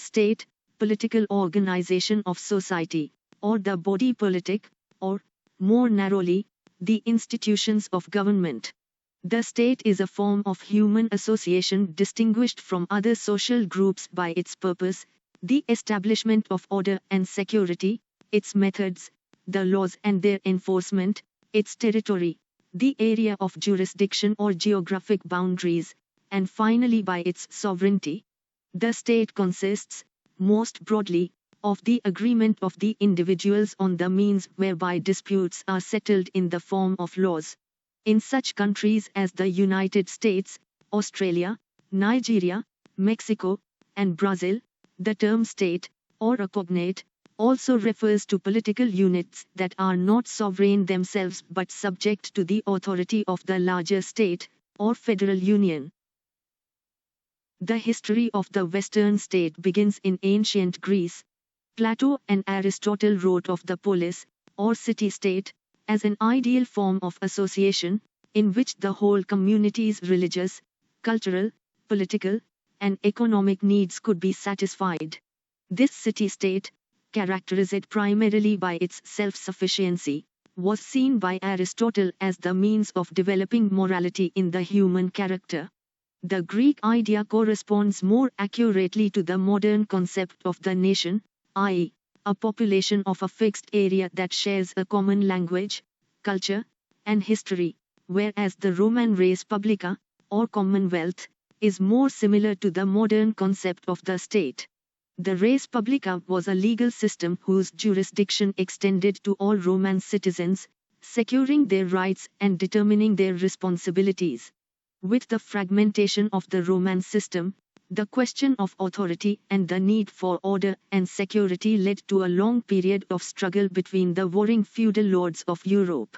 state, political organization of society, or the body politic, or, more narrowly, the institutions of government. The state is a form of human association distinguished from other social groups by its purpose, the establishment of order and security, its methods, the laws and their enforcement, its territory, the area of jurisdiction or geographic boundaries, and finally by its sovereignty. The state consists, most broadly, of the agreement of the individuals on the means whereby disputes are settled in the form of laws. In such countries as the United States, Australia, Nigeria, Mexico, and Brazil, the term state, or a cognate, also refers to political units that are not sovereign themselves but subject to the authority of the larger state, or federal union. The history of the Western state begins in ancient Greece. Plato and Aristotle wrote of the polis, or city-state, as an ideal form of association, in which the whole community's religious, cultural, political, and economic needs could be satisfied. This city-state, characterized primarily by its self-sufficiency, was seen by Aristotle as the means of developing morality in the human character. The Greek idea corresponds more accurately to the modern concept of the nation, i.e., a population of a fixed area that shares a common language, culture, and history, whereas the Roman res publica, or commonwealth, is more similar to the modern concept of the state. The res publica was a legal system whose jurisdiction extended to all Roman citizens, securing their rights and determining their responsibilities. With the fragmentation of the Roman system, the question of authority and the need for order and security led to a long period of struggle between the warring feudal lords of Europe.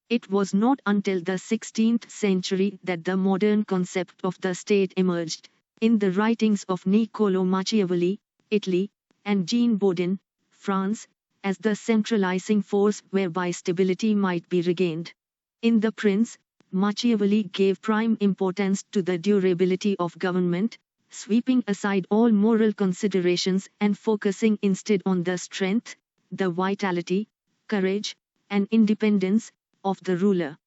It was not until the 16th century that the modern concept of the state emerged, in the writings of Niccolò Machiavelli, Italy, and Jean Bodin, France, as the centralizing force whereby stability might be regained. In The Prince, Machiavelli gave prime importance to the durability of government, sweeping aside all moral considerations and focusing instead on the strength, the vitality, courage, and independence of the ruler.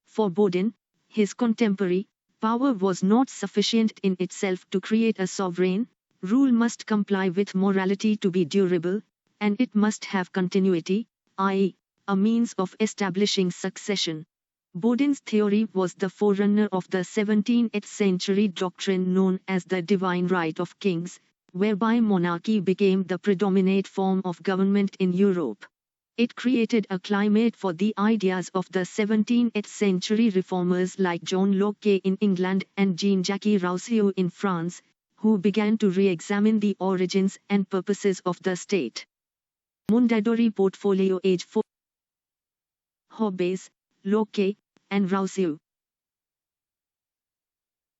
For Bodin, his contemporary, power was not sufficient in itself to create a sovereign, rule must comply with morality to be durable, and it must have continuity, i.e., a means of establishing succession. Bodin's theory was the forerunner of the 17th century doctrine known as the divine right of kings, whereby monarchy became the predominant form of government in Europe. It created a climate for the ideas of the 17th century reformers like John Locke in England and Jean-Jacques Rousseau in France, who began to re-examine the origins and purposes of the state. Mondadori Portfolio Age 4. Hobbes, Locke, and Rousseau.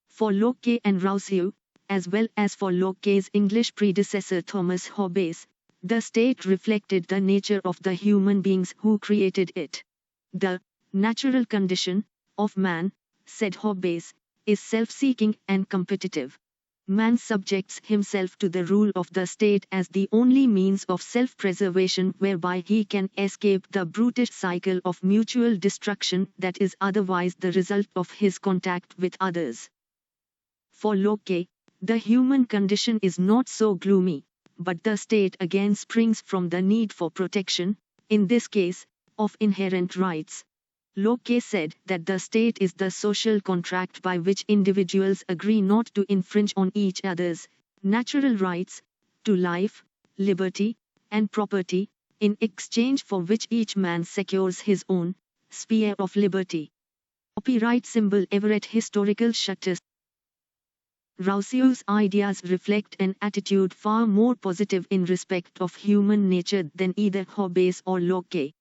For Locke and Rousseau, as well as for Locke's English predecessor Thomas Hobbes, the state reflected the nature of the human beings who created it. The natural condition of man, said Hobbes, is self-seeking and competitive. Man subjects himself to the rule of the state as the only means of self-preservation whereby he can escape the brutish cycle of mutual destruction that is otherwise the result of his contact with others. For Locke, the human condition is not so gloomy, but the state again springs from the need for protection, in this case, of inherent rights. Locke said that the state is the social contract by which individuals agree not to infringe on each other's natural rights to life, liberty, and property, in exchange for which each man secures his own sphere of liberty. Copyright symbol Everett Historical Shutters. Rousseau's ideas reflect an attitude far more positive in respect of human nature than either Hobbes or Locke.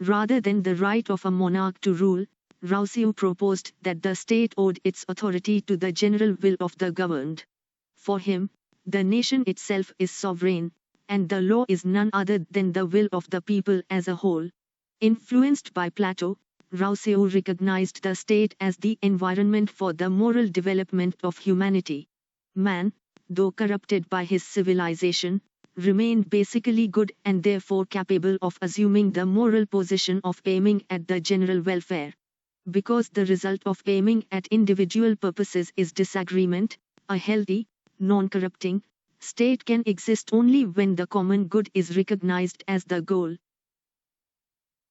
Rather than the right of a monarch to rule, Rousseau proposed that the state owed its authority to the general will of the governed. For him, the nation itself is sovereign, and the law is none other than the will of the people as a whole. Influenced by Plato, Rousseau recognized the state as the environment for the moral development of humanity. Man, though corrupted by his civilization, remained basically good and therefore capable of assuming the moral position of aiming at the general welfare. Because the result of aiming at individual purposes is disagreement, a healthy, non-corrupting state can exist only when the common good is recognized as the goal.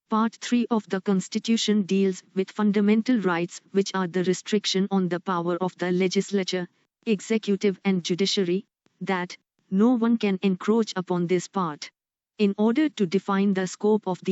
Part 3 of the Constitution deals with fundamental rights, which are the restriction on the power of the legislature, executive and judiciary, that no one can encroach upon this part. In order to define the scope of the